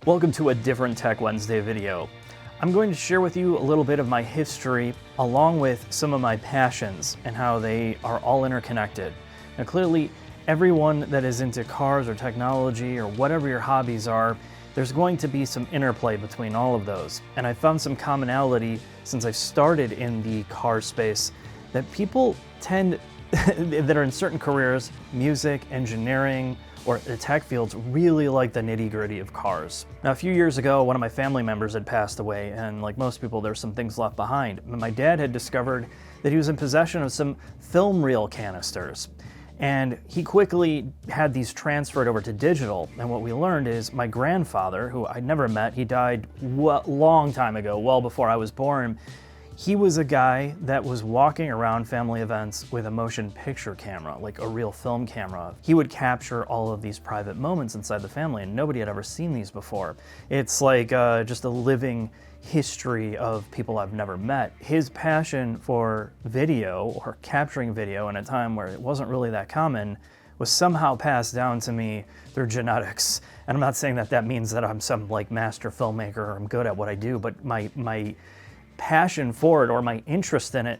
Welcome to a different Tech Wednesday video. I'm going to share with you a little bit of my history along with some of my passions and how they are all interconnected. Now clearly, everyone that is into cars or technology or whatever your hobbies are, there's going to be some interplay between all of those. And I found some commonality since I started in the car space that people tend, that are in certain careers, music, engineering, or the tech fields, really like the nitty-gritty of cars. Now, a few years ago, one of my family members had passed away, and like most people, there's some things left behind. My dad had discovered that he was in possession of some film reel canisters, and he quickly had these transferred over to digital. And what we learned is my grandfather, who I'd never met, he died long time ago, well before I was born. He was a guy that was walking around family events with a motion picture camera, like a real film camera. He would capture all of these private moments inside the family, and nobody had ever seen these before. It's like just a living history of people I've never met. His passion for video, or capturing video in a time where it wasn't really that common, was somehow passed down to me through genetics. And I'm not saying that that means that I'm some like master filmmaker or I'm good at what I do, but my passion for it, or my interest in it,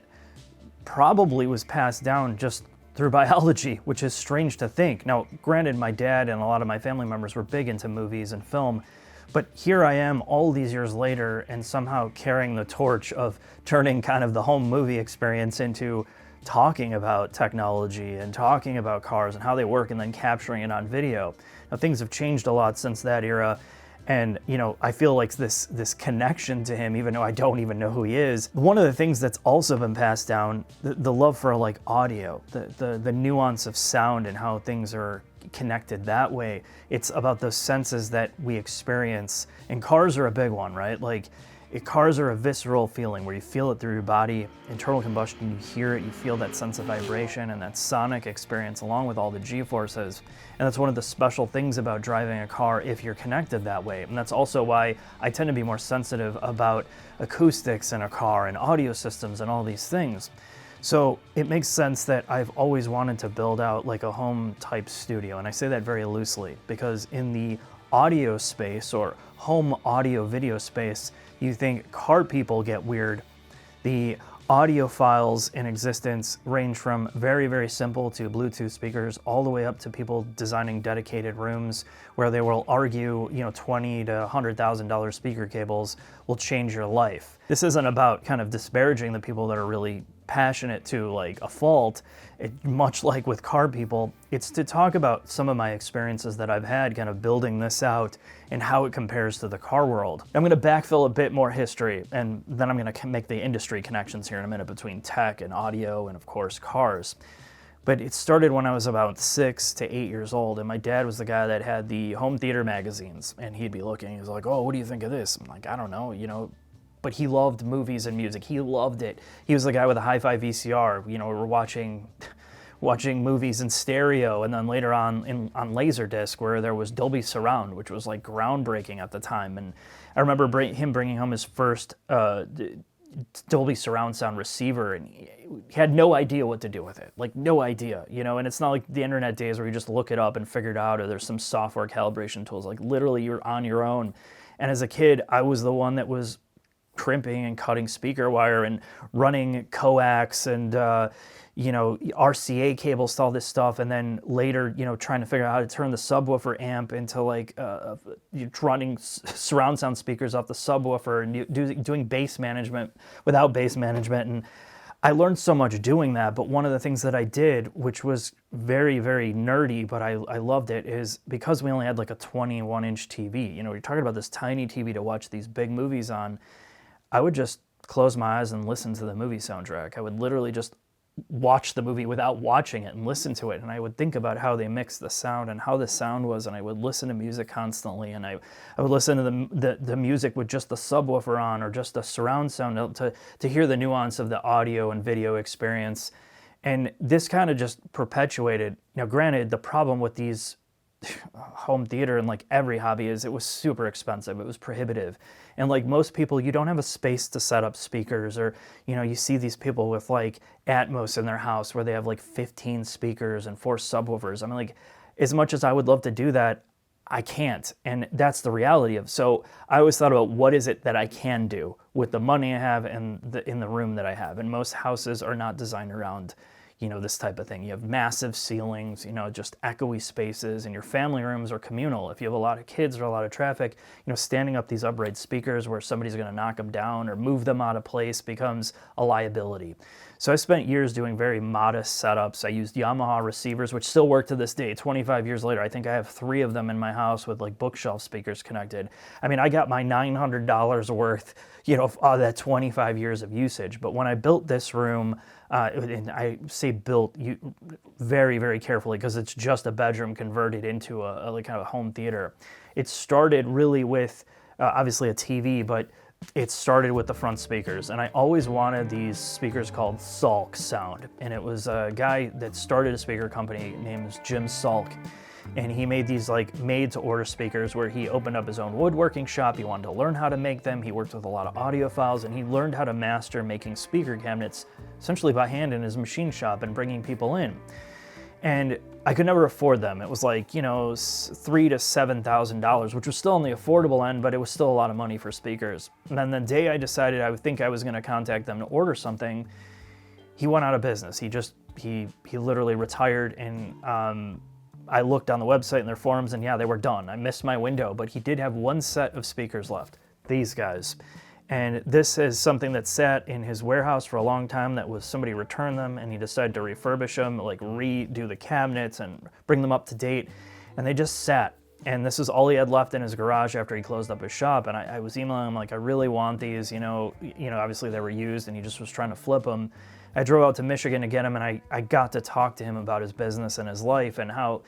probably was passed down just through biology, which is strange to think. Now, granted, my dad and a lot of my family members were big into movies and film, but here I am all these years later and somehow carrying the torch of turning kind of the home movie experience into talking about technology and talking about cars and how they work and then capturing it on video. Now, things have changed a lot since that era. And, you know, I feel like this connection to him, even though I don't even know who he is. One of the things that's also been passed down, the love for like audio, the nuance of sound and how things are connected that way. It's about those senses that we experience. And cars are a big one, right? Like, cars are a visceral feeling where you feel it through your body. Internal combustion, you hear it, you feel that sense of vibration and that sonic experience along with all the G-forces. And that's one of the special things about driving a car if you're connected that way. And that's also why I tend to be more sensitive about acoustics in a car and audio systems and all these things. So it makes sense that I've always wanted to build out like a home type studio. And I say that very loosely because in the audio space or home audio video space, you think car people get weird. The audiophiles in existence range from very, very simple to Bluetooth speakers all the way up to people designing dedicated rooms where they will argue, you know, $20,000 to $100,000 speaker cables will change your life. This isn't about kind of disparaging the people that are really passionate to like a fault. Much like with car people, it's to talk about some of my experiences that I've had kind of building this out and how it compares to the car world. I'm going to backfill a bit more history, and then I'm going to make the industry connections here in a minute between tech and audio and of course cars. But it started when I was about 6 to 8 years old, and my dad was the guy that had the home theater magazines, and he'd be looking, he's like, "Oh, what do you think of this?" I'm like, "I don't know, you know." But he loved movies and music. He loved it. He was the guy with a hi-fi VCR. You know, we were watching movies in stereo, and then later on Laserdisc, where there was Dolby Surround, which was like groundbreaking at the time. And I remember him bringing home his first Dolby Surround sound receiver, and he had no idea what to do with it. Like, no idea, you know. And it's not like the internet days where you just look it up and figure it out, or there's some software calibration tools. Like, literally, you're on your own. And as a kid, I was the one that was crimping and cutting speaker wire and running coax and you know, RCA cables to all this stuff, and then later, you know, trying to figure out how to turn the subwoofer amp into like you're running surround sound speakers off the subwoofer and doing bass management without bass management. And I learned so much doing that. But one of the things that I did, which was very, very nerdy, but I loved it, is because we only had like a 21-inch TV. You know, you're talking about this tiny TV to watch these big movies on. I would just close my eyes and listen to the movie soundtrack. I would literally just watch the movie without watching it and listen to it. And I would think about how they mixed the sound and how the sound was. And I would listen to music constantly. And I would listen to the music with just the subwoofer on or just the surround sound to hear the nuance of the audio and video experience. And this kind of just perpetuated. Now, granted, the problem with these home theater and like every hobby is it was super expensive. It was prohibitive. And like most people, you don't have a space to set up speakers, or, you know, you see these people with like Atmos in their house where they have like 15 speakers and 4 subwoofers. I mean, like, as much as I would love to do that, I can't, and that's the reality of. So I always thought about what is it that I can do with the money I have and in the room that I have. And most houses are not designed around, this type of thing. You have massive ceilings, just echoey spaces, and your family rooms are communal. If you have a lot of kids or a lot of traffic, standing up these upright speakers where somebody's going to knock them down or move them out of place becomes a liability. So I spent years doing very modest setups. I used Yamaha receivers, which still work to this day. 25 years later, I think I have 3 of them in my house with like bookshelf speakers connected. I mean, I got my $900 worth, of that 25 years of usage. But when I built this room, and I say built very, very carefully because it's just a bedroom converted into a like kind of a home theater. It started really with obviously a TV, but it started with the front speakers, and I always wanted these speakers called Salk Sound, and it was a guy that started a speaker company named Jim Salk, and he made these like made-to-order speakers where he opened up his own woodworking shop. He wanted to learn how to make them. He worked with a lot of audiophiles, and he learned how to master making speaker cabinets essentially by hand in his machine shop and bringing people in. And I could never afford them. It was like, $3,000 to $7,000, which was still on the affordable end, but it was still a lot of money for speakers. And then the day I decided I was going to contact them to order something, he went out of business. He literally retired, and I looked on the website and their forums, and yeah, they were done. I missed my window, but he did have one set of speakers left, these guys. And this is something that sat in his warehouse for a long time. That was somebody returned them, and he decided to refurbish them, like redo the cabinets and bring them up to date. And they just sat. And this is all he had left in his garage after he closed up his shop. And I was emailing him like, I really want these. Obviously they were used, and he just was trying to flip them. I drove out to Michigan to get him, and I got to talk to him about his business and his life and how,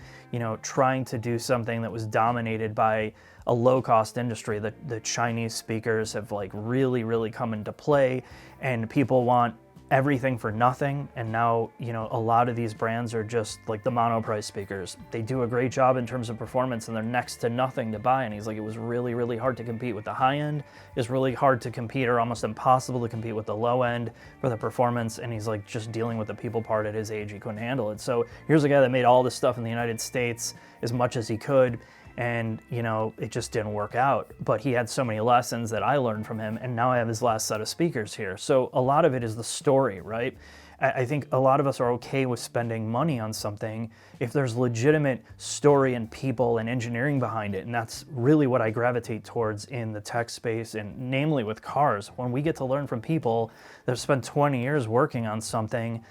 trying to do something that was dominated by a low-cost industry. The Chinese speakers have like really, really come into play, and people want everything for nothing. And now, a lot of these brands are just like the mono price speakers. They do a great job in terms of performance, and they're next to nothing to buy. And he's like, it was really, really hard to compete with the high end. It's really hard to compete, or almost impossible to compete with the low end for the performance. And he's like, just dealing with the people part at his age, he couldn't handle it. So here's a guy that made all this stuff in the United States as much as he could. And, it just didn't work out. But he had so many lessons that I learned from him, and now I have his last set of speakers here. So a lot of it is the story, right? I think a lot of us are okay with spending money on something if there's legitimate story and people and engineering behind it. And that's really what I gravitate towards in the tech space, and namely with cars. When we get to learn from people that have spent 20 years working on something,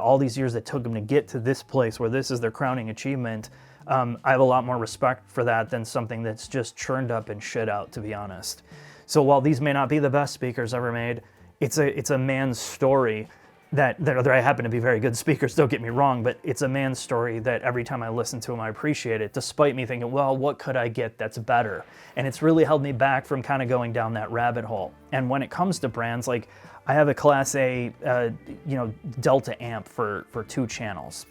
all these years that took them to get to this place where this is their crowning achievement, I have a lot more respect for that than something that's just churned up and shit out, to be honest. So while these may not be the best speakers ever made, it's a man's story that I happen to be very good speakers, don't get me wrong, but it's a man's story that every time I listen to him, I appreciate it, despite me thinking, well, what could I get that's better? And it's really held me back from kind of going down that rabbit hole. And when it comes to brands, like I have a Class A, Delta amp for 2 channels.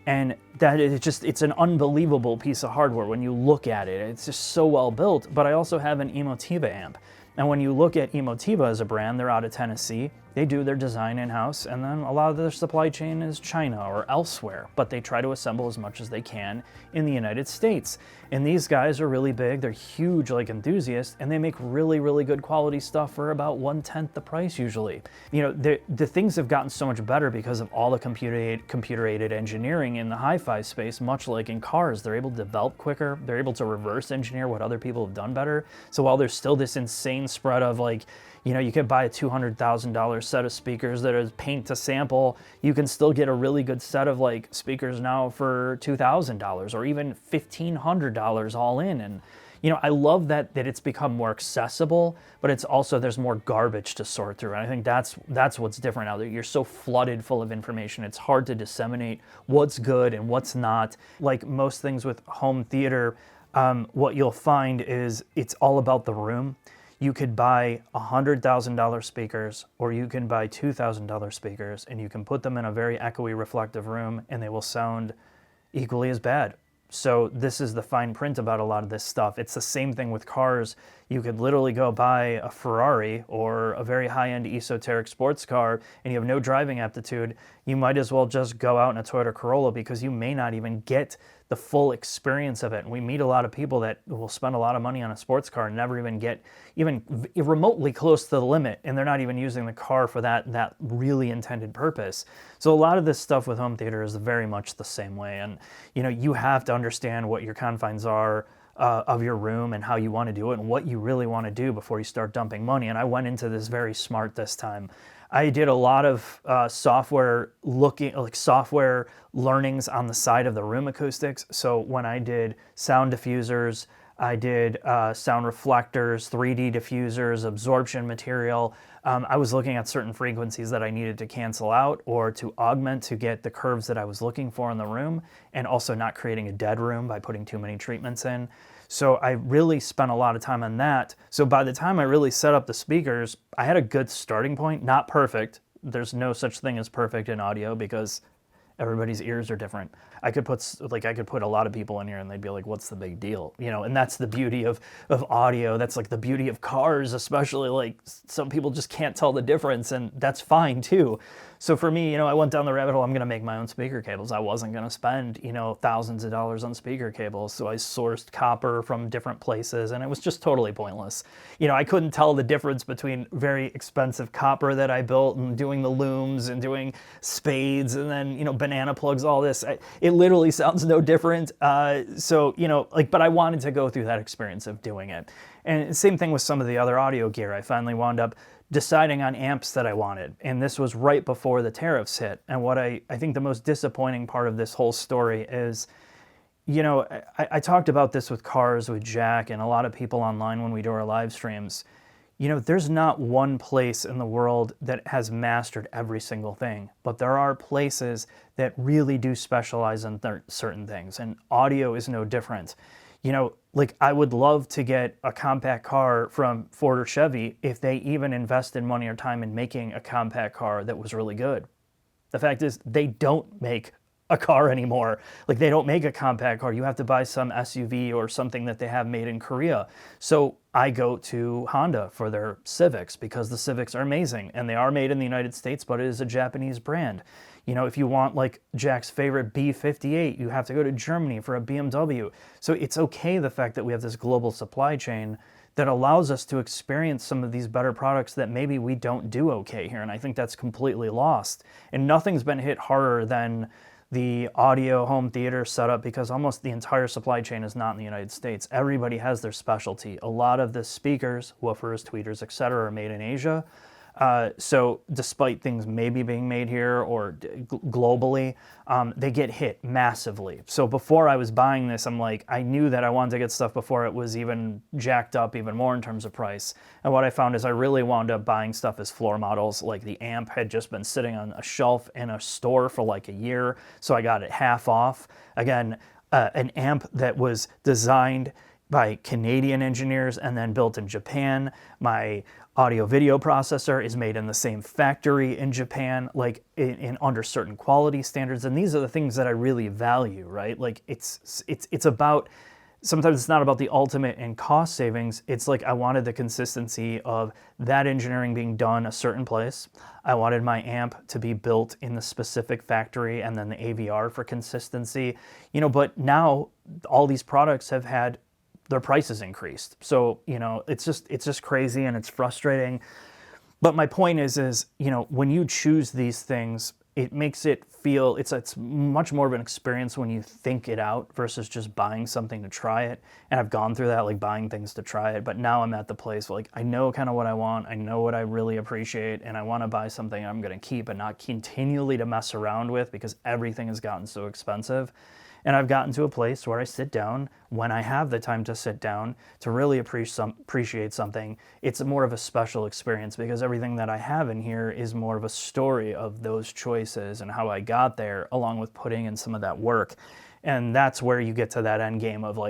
And that is it's an unbelievable piece of hardware when you look at it. It's just so well built. But I also have an Emotiva amp. And when you look at Emotiva as a brand, they're out of Tennessee. They do their design in-house, and then a lot of their supply chain is China or elsewhere, but they try to assemble as much as they can in the United States. And these guys are really big, they're huge like enthusiasts, and they make really, really good quality stuff for about 1/10 the price usually. The things have gotten so much better because of all the computer-aided engineering in the hi-fi space, much like in cars. They're able to develop quicker, they're able to reverse engineer what other people have done better. So while there's still this insane spread of like, you could buy a $200,000 set of speakers that is paint to sample. You can still get a really good set of like speakers now for $2,000 or even $1,500 all in. And I love that it's become more accessible, but it's also there's more garbage to sort through. And I think that's what's different now. That you're so flooded full of information. It's hard to disseminate what's good and what's not. Like most things with home theater, what you'll find is it's all about the room. You could buy $100,000 speakers, or you can buy $2,000 speakers, and you can put them in a very echoey, reflective room, and they will sound equally as bad. So this is the fine print about a lot of this stuff. It's the same thing with cars. You could literally go buy a Ferrari or a very high-end esoteric sports car, and you have no driving aptitude. You might as well just go out in a Toyota Corolla, because you may not even get the full experience of it. And we meet a lot of people that will spend a lot of money on a sports car and never even get even remotely close to the limit, and they're not even using the car for that really intended purpose. So a lot of this stuff with home theater is very much the same way. And you have to understand what your confines are of your room and how you want to do it and what you really want to do before you start dumping money. And I went into this very smart this time. I did a lot of software learnings on the side of the room acoustics. So when I did sound diffusers, I did sound reflectors, 3D diffusers, absorption material. I was looking at certain frequencies that I needed to cancel out or to augment to get the curves that I was looking for in the room, and also not creating a dead room by putting too many treatments in. So I really spent a lot of time on that. So by the time I really set up the speakers, I had a good starting point, not perfect. There's no such thing as perfect in audio because everybody's ears are different. I could put a lot of people in here and they'd be like, what's the big deal? And that's the beauty of audio. That's like the beauty of cars, especially. Like, some people just can't tell the difference, and that's fine too. So for me, I went down the rabbit hole. I'm going to make my own speaker cables. I wasn't going to spend, thousands of dollars on speaker cables. So I sourced copper from different places, and it was just totally pointless. I couldn't tell the difference between very expensive copper that I built and doing the looms and doing spades and then, banana plugs, all this. It literally sounds no different. But I wanted to go through that experience of doing it. And same thing with some of the other audio gear. I finally wound up deciding on amps that I wanted. And this was right before the tariffs hit. And what I think the most disappointing part of this whole story is, I talked about this with cars, with Jack, and a lot of people online when we do our live streams. There's not one place in the world that has mastered every single thing, but there are places that really do specialize in certain things, and audio is no different. I would love to get a compact car from Ford or Chevy if they even invested money or time in making a compact car that was really good. The fact is, they don't make a car anymore. They don't make a compact car. You have to buy some SUV or something that they have made in Korea. So I go to Honda for their Civics because the Civics are amazing, and they are made in the United States, but it is a Japanese brand. If you want Jack's favorite B58, you have to go to Germany for a BMW. So it's okay, the fact that we have this global supply chain that allows us to experience some of these better products that maybe we don't do okay here. And I think that's completely lost. And nothing's been hit harder than the audio home theater setup, because almost the entire supply chain is not in the United States. Everybody has their specialty. A lot of the speakers, woofers, tweeters, etc., are made in Asia. So despite things maybe being made here or globally, they get hit massively. So before I was buying this, I knew that I wanted to get stuff before it was even jacked up even more in terms of price. And what I found is I really wound up buying stuff as floor models. The amp had just been sitting on a shelf in a store for a year, so I got it half off. Again, an amp that was designed by Canadian engineers and then built in Japan. My audio video processor is made in the same factory in Japan, in under certain quality standards. And these are the things that I really value, right? It's about, sometimes it's not about the ultimate in cost savings. It's I wanted the consistency of that engineering being done a certain place. I wanted my amp to be built in the specific factory, and then the AVR for consistency, but now all these products have had their prices increased. So, it's just crazy, and it's frustrating. But my point is, when you choose these things, it makes it feel, it's much more of an experience when you think it out versus just buying something to try it. And I've gone through that, buying things to try it, but now I'm at the place where I know kind of what I want, I know what I really appreciate, and I want to buy something I'm going to keep and not continually to mess around with, because everything has gotten so expensive. And I've gotten to a place where I sit down when I have the time to sit down to really appreciate something. It's more of a special experience, because everything that I have in here is more of a story of those choices and how I got there, along with putting in some of that work. And that's where you get to that end game of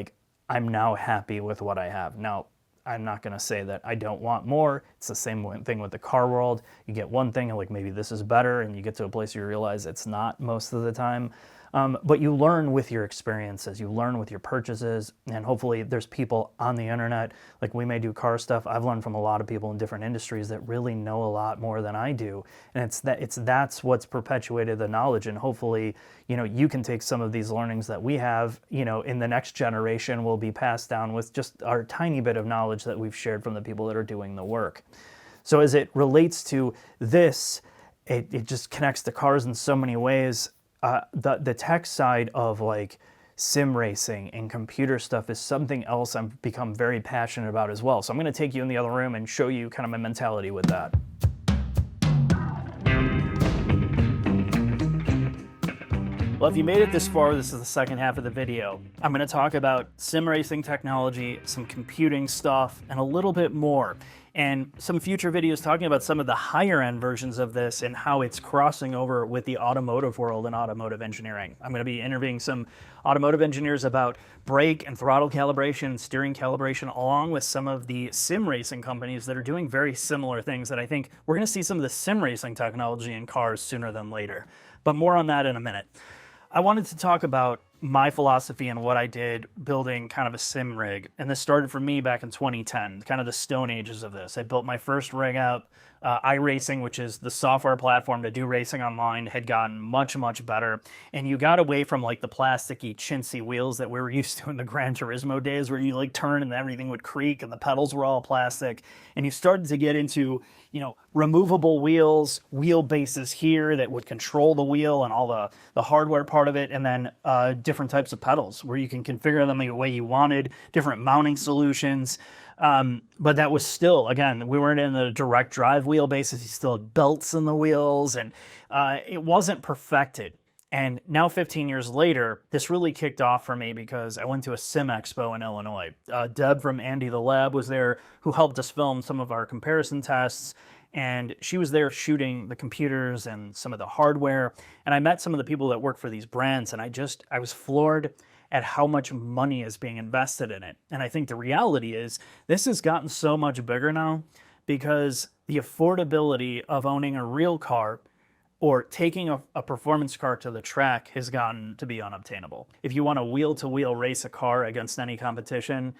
I'm now happy with what I have. Now, I'm not going to say that I don't want more. It's the same thing with the car world. You get one thing and maybe this is better, and you get to a place where you realize it's not most of the time. But you learn with your experiences, you learn with your purchases, and hopefully there's people on the internet, like we may do car stuff. I've learned from a lot of people in different industries that really know a lot more than I do. And that's what's perpetuated the knowledge. And hopefully, you can take some of these learnings that we have, in the next generation will be passed down with just our tiny bit of knowledge that we've shared from the people that are doing the work. So as it relates to this, it just connects to cars in so many ways. The tech side of like sim racing and computer stuff is something else I've become very passionate about as well. So I'm going to take you in the other room and show you kind of my mentality with that. Well, if you made it this far, this is the second half of the video. I'm going to talk about sim racing technology, some computing stuff, and a little bit more. And some future videos talking about some of the higher end versions of this and how it's crossing over with the automotive world and automotive engineering. I'm going to be interviewing some automotive engineers about brake and throttle calibration and steering calibration, along with some of the sim racing companies that are doing very similar things that I think we're going to see some of the sim racing technology in cars sooner than later. But more on that in a minute. I wanted to talk about my philosophy and what I did building kind of a sim rig. And this started for me back in 2010, kind of the stone ages of this. I built my first rig out. iRacing, which is the software platform to do racing online, had gotten much, much better. And you got away from like the plasticky, chintzy wheels that we were used to in the Gran Turismo days, where you like turn and everything would creak and the pedals were all plastic. And you started to get into, removable wheels, wheel bases here that would control the wheel and all the hardware part of it. And then different types of pedals where you can configure them the way you wanted, different mounting solutions. But that was still, again, we weren't in the direct drive wheelbases. You still had belts in the wheels, and it wasn't perfected. And now 15 years later, this really kicked off for me because I went to a sim expo in Illinois. Deb from Andy the Lab was there, who helped us film some of our comparison tests. And she was there shooting the computers and some of the hardware. And I met some of the people that work for these brands, and I was floored at how much money is being invested in it. And I think the reality is this has gotten so much bigger now because the affordability of owning a real car or taking a performance car to the track has gotten to be unobtainable. If you want to wheel-to-wheel race a car against any competition,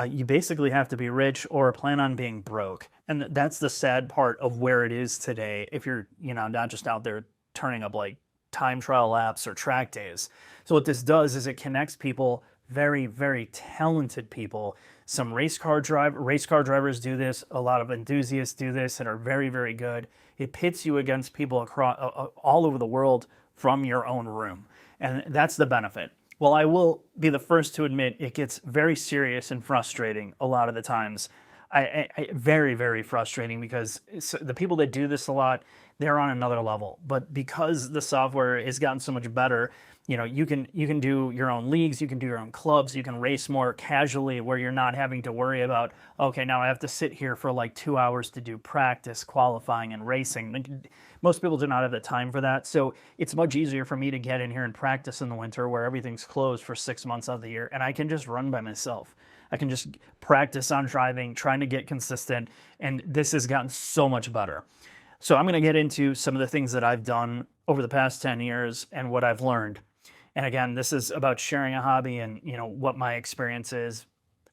you basically have to be rich or plan on being broke. And that's the sad part of where it is today if you're, not just out there turning up like time trial laps or track days. So what this does is it connects people, very, very talented people. Some race car drivers do this. A lot of enthusiasts do this and are very, very good. It pits you against people across all over the world from your own room. And that's the benefit. Well, I will be the first to admit it gets very serious and frustrating a lot of the times. Very, very frustrating because the people that do this a lot, they're on another level. But because the software has gotten so much better, you can do your own leagues, you can do your own clubs, you can race more casually where you're not having to worry about, okay, now I have to sit here for like 2 hours to do practice, qualifying, and racing. Most people do not have the time for that. So it's much easier for me to get in here and practice in the winter where everything's closed for 6 months of the year, and I can just run by myself. I can just practice on driving, trying to get consistent, and this has gotten so much better. So I'm going to get into some of the things that I've done over the past 10 years and what I've learned. And again, this is about sharing a hobby and, what my experience is.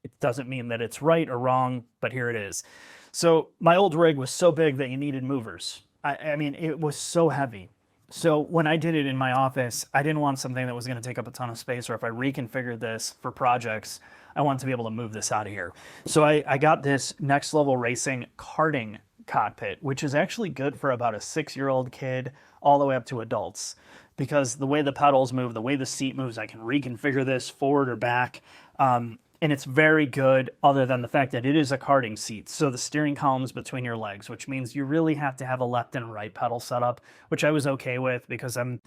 It doesn't mean that it's right or wrong, but here it is. So my old rig was so big that you needed movers. I mean, it was so heavy. So when I did it in my office, I didn't want something that was going to take up a ton of space, or if I reconfigured this for projects, I wanted to be able to move this out of here. So I got this Next Level Racing karting cockpit, which is actually good for about a 6-year-old kid all the way up to adults. Because the way the pedals move, the way the seat moves, I can reconfigure this forward or back. And it's very good other than the fact that it is a karting seat. So the steering column's between your legs, which means you really have to have a left and right pedal setup, which I was okay with because I'm,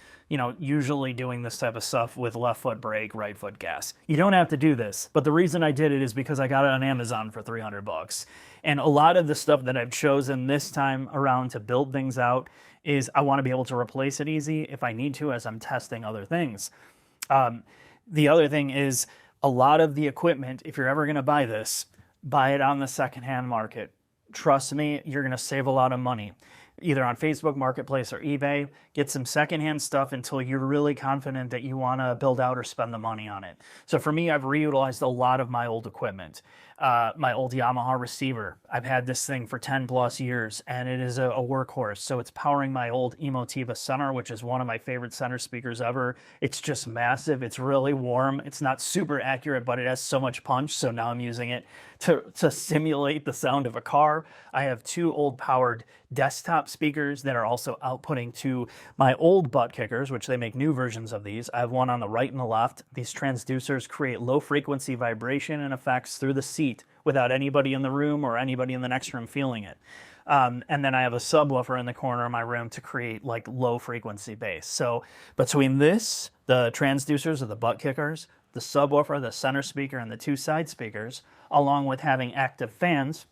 usually doing this type of stuff with left foot brake, right foot gas. You don't have to do this, but the reason I did it is because I got it on Amazon for $300. And a lot of the stuff that I've chosen this time around to build things out is I want to be able to replace it easy if I need to as I'm testing other things. The other thing is a lot of the equipment, if you're ever going to buy this, buy it on the secondhand market. Trust me, you're going to save a lot of money. either on Facebook Marketplace or eBay. Get some secondhand stuff until you're really confident that you want to build out or spend the money on it. So for me, I've reutilized a lot of my old equipment. My old Yamaha receiver, I've had this thing for 10 plus years, and it is a workhorse. So it's powering my old Emotiva center, which is one of my favorite center speakers ever. It's just massive. It's really warm. It's not super accurate, but it has so much punch. So now I'm using it to simulate the sound of a car. I have two old powered desktop speakers that are also outputting to my old butt kickers, which they make new versions of these. I have one on the right and the left. These transducers create low frequency vibration and effects through the seat without anybody in the room or anybody in the next room feeling it. And then I have a subwoofer in the corner of my room to create like low frequency bass. So between this, the transducers or the butt kickers, the subwoofer, the center speaker, and the two side speakers, along with having active fans,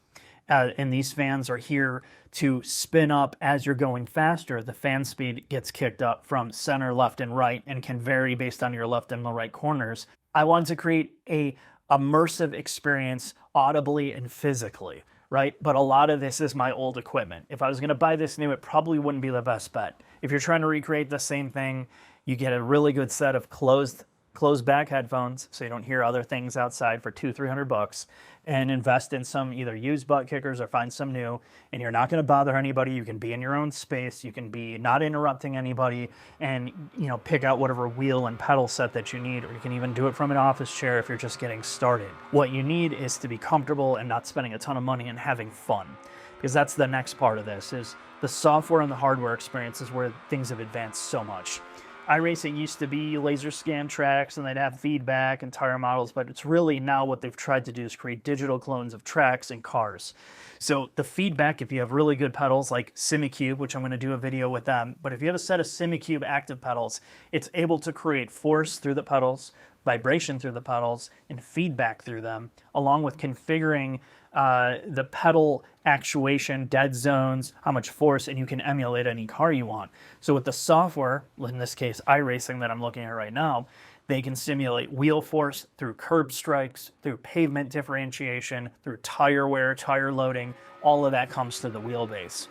and these fans are here to spin up as you're going faster. The fan speed gets kicked up from center, left, and right, and can vary based on your left and the right corners. I wanted to create a immersive experience audibly and physically, right? But a lot of this is my old equipment. If I was going to buy this new, it probably wouldn't be the best bet. If you're trying to recreate the same thing, you get a really good set of closed back headphones so you don't hear other things outside for $200-300, and invest in some either used butt kickers or find some new, and you're not going to bother anybody. You can be in your own space, you can be not interrupting anybody, and pick out whatever wheel and pedal set that you need, or you can even do it from an office chair if you're just getting started. What you need is to be comfortable and not spending a ton of money and having fun, because that's the next part of this. Is the software and the hardware experience is where things have advanced so much. iRacing used to be laser scan tracks, and they'd have feedback and tire models, but it's really now what they've tried to do is create digital clones of tracks in cars. So the feedback, if you have really good pedals like SimiCube, which I'm going to do a video with them, but if you have a set of SimiCube active pedals, it's able to create force through the pedals, vibration through the pedals, and feedback through them, along with configuring the pedal actuation, dead zones, how much force, and you can emulate any car you want. So with the software, in this case iRacing that I'm looking at right now, they can simulate wheel force through curb strikes, through pavement differentiation, through tire wear, tire loading. All of that comes through the wheelbase.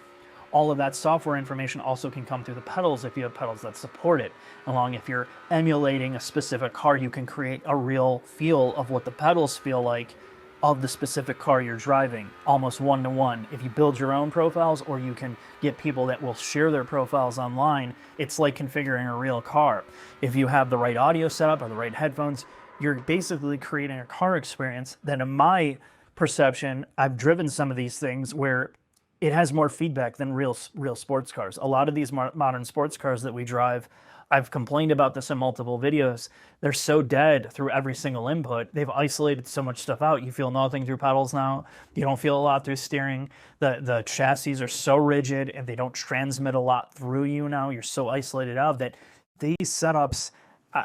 All of that software information also can come through the pedals if you have pedals that support it. Along if you're emulating a specific car, you can create a real feel of what the pedals feel like of the specific car you're driving, almost one-to-one. If you build your own profiles, or you can get people that will share their profiles online, it's like configuring a real car. If you have the right audio setup or the right headphones, you're basically creating a car experience that, in my perception, I've driven some of these things where it has more feedback than real sports cars. A lot of these modern sports cars that we drive, I've complained about this in multiple videos, they're so dead through every single input. They've isolated so much stuff out. You feel nothing through pedals now. You don't feel a lot through steering. The chassis are so rigid, and they don't transmit a lot through you now. You're so isolated out that these setups,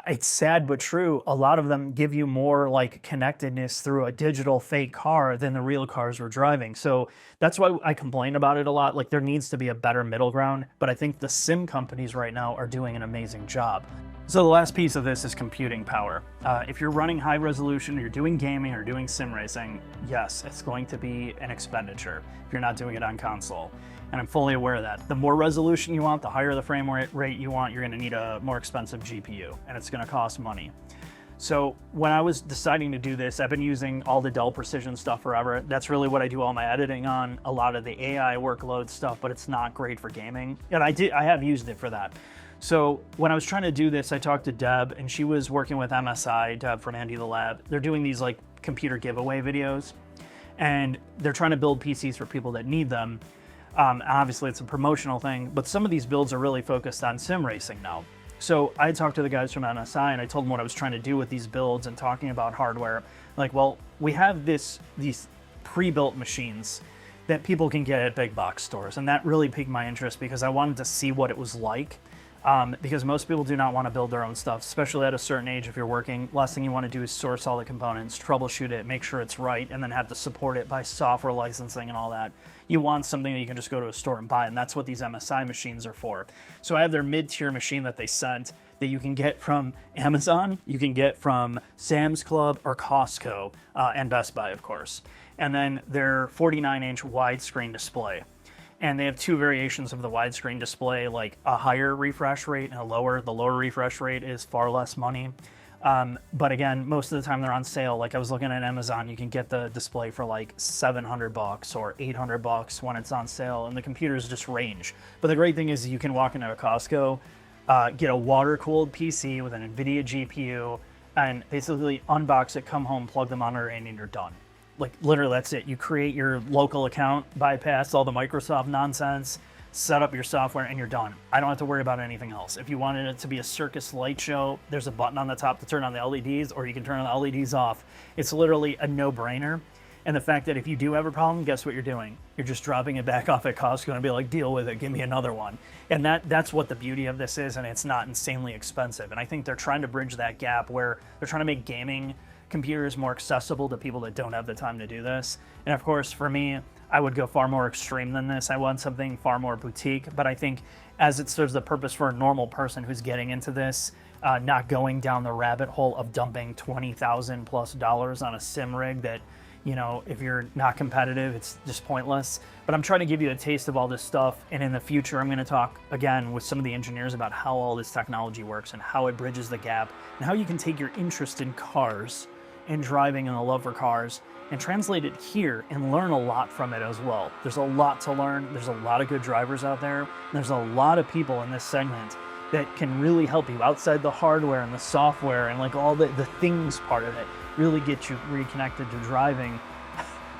it's sad but true, a lot of them give you more like connectedness through a digital fake car than the real cars we're driving. So that's why I complain about it a lot. Like, there needs to be a better middle ground, but I think the sim companies right now are doing an amazing job. So the last piece of this is computing power. If you're running high resolution, or you're doing gaming or doing sim racing, yes, it's going to be an expenditure if you're not doing it on console. And I'm fully aware of that. The more resolution you want, the higher the frame rate you want, you're going to need a more expensive GPU, and it's going to cost money. So when I was deciding to do this, I've been using all the Dell Precision stuff forever. That's really what I do all my editing on, a lot of the AI workload stuff, but it's not great for gaming. And I have used it for that. So when I was trying to do this, I talked to Deb, and she was working with MSI, Deb from Andy the Lab. They're doing these like computer giveaway videos, and they're trying to build PCs for people that need them. Obviously it's a promotional thing, but some of these builds are really focused on sim racing now. So I talked to the guys from MSI, and I told them what I was trying to do with these builds and talking about hardware. Like, well, we have these pre-built machines that people can get at big box stores, and that really piqued my interest because I wanted to see what it was like. Because most people do not want to build their own stuff, especially at a certain age. If you're working, last thing you want to do is source all the components, troubleshoot it, make sure it's right, and then have to support it by software licensing and all that. You want something that you can just go to a store and buy, and that's what these MSI machines are for. So I have their mid-tier machine that they sent that you can get from Amazon, you can get from Sam's Club or Costco, and Best Buy, of course. And then their 49-inch widescreen display. and they have two variations of the widescreen display, like a higher refresh rate and a lower. The lower refresh rate is far less money. But again, most of the time they're on sale. Like I was looking at Amazon, you can get the display for like $700 or $800 when it's on sale, and the computers just range. But the great thing is you can walk into a Costco, get a water-cooled PC with an NVIDIA GPU, and basically unbox it, come home, plug the monitor in, and you're done. Like literally that's it. You create your local account, bypass all the Microsoft nonsense, set up your software, and you're done. I don't have to worry about anything else. If you wanted it to be a circus light show, there's a button on the top to turn on the LEDs, or you can turn the LEDs off. It's literally a no-brainer. And the fact that if you do have a problem, guess what you're doing? You're just dropping it back off at Costco and be like, deal with it, give me another one. And that's what the beauty of this is, and it's not insanely expensive. And I think they're trying to bridge that gap where they're trying to make gaming computers more accessible to people that don't have the time to do this. And of course, for me, I would go far more extreme than this. I want something far more boutique, but I think as it serves the purpose for a normal person who's getting into this, not going down the rabbit hole of dumping $20,000+ on a sim rig that, you know, if you're not competitive, it's just pointless. But I'm trying to give you a taste of all this stuff, and in the future, I'm going to talk again with some of the engineers about how all this technology works and how it bridges the gap, and how you can take your interest in cars and driving and a love for cars and translate it here and learn a lot from it as well. There's a lot to learn. There's a lot of good drivers out there. There's a lot of people in this segment that can really help you outside the hardware and the software and like all the things part of it, really get you reconnected to driving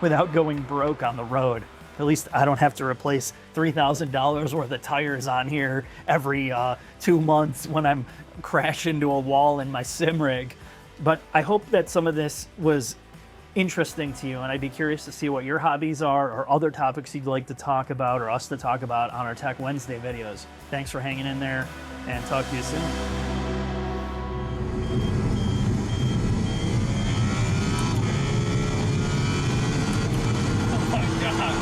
without going broke on the road. At least I don't have to replace $3,000 worth of tires on here every 2 months when I'm crash into a wall in my sim rig. But I hope that some of this was interesting to you, and I'd be curious to see what your hobbies are or other topics you'd like to talk about or us to talk about on our Tech Wednesday videos. Thanks for hanging in there, and talk to you soon. Oh my God.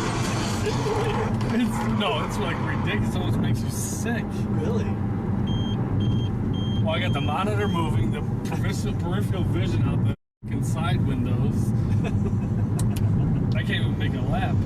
It's like ridiculous. It almost makes you sick. Really? Well, I got the monitor moving, the peripheral vision out the fucking side windows. I can't even make a lap.